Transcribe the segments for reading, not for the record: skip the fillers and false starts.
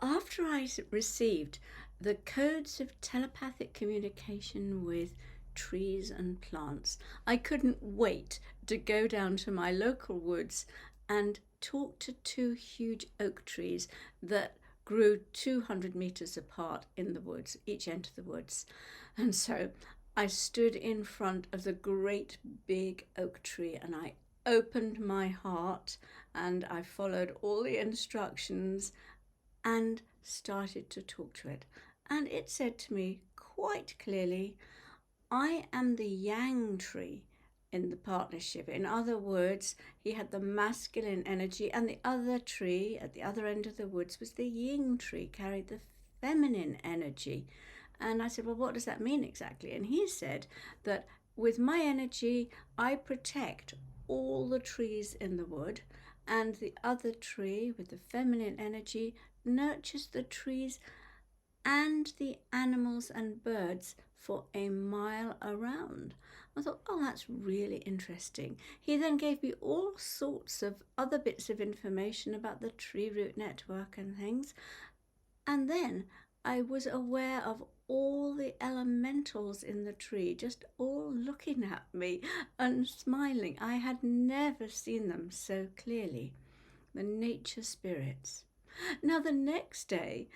After received the codes of telepathic communication with trees and plants, I couldn't wait to go down to my local woods and talk to two huge oak trees that grew 200 meters apart in the woods, each end of the woods. And so I stood in front of the great big oak tree and I opened my heart and I followed all the instructions and started to talk to it. And it said to me quite clearly, I am the yang tree in the partnership. In other words, he had the masculine energy, and the other tree at the other end of the woods was the yin tree, carried the feminine energy. And I said, well, what does that mean exactly? And he said that with my energy, I protect all the trees in the wood, and the other tree with the feminine energy nurtures the trees and the animals and birds for a mile around. I thought, oh, that's really interesting. He then gave me all sorts of other bits of information about the tree root network and things. And then I was aware of all the elementals in the tree, just all looking at me and smiling. I had never seen them so clearly. The nature spirits. Now, the next day,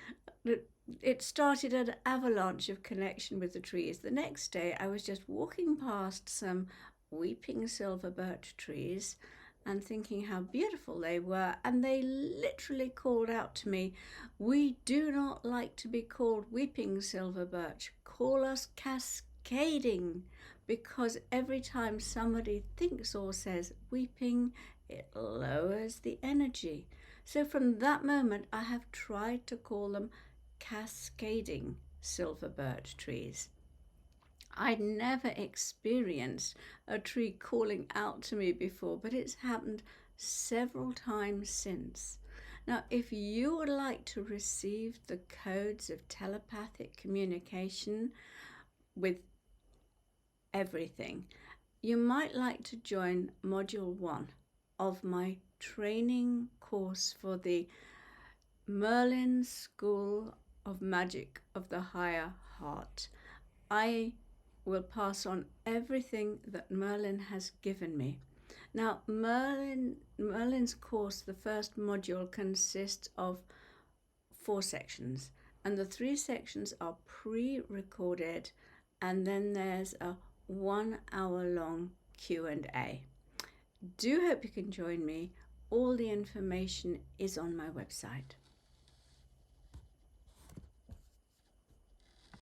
it started an avalanche of connection with the trees. The next day, I was just walking past some weeping silver birch trees and thinking how beautiful they were, and they literally called out to me, "We do not like to be called weeping silver birch. Call us cascading," because every time somebody thinks or says weeping, it lowers the energy. So from that moment, I have tried to call them cascading silver birch trees. I'd never experienced a tree calling out to me before, but it's happened several times since. Now, if you would like to receive the codes of telepathic communication with everything, you might like to join Module 1 of my training course for the Merlin School of Magic of the Higher Heart. I will pass on everything that Merlin has given me. Now, Merlin's course, the first module, consists of 4 sections, and the 3 sections are pre-recorded, and then there's a 1-hour-long Q&A. Do hope you can join me. All the information is on my website.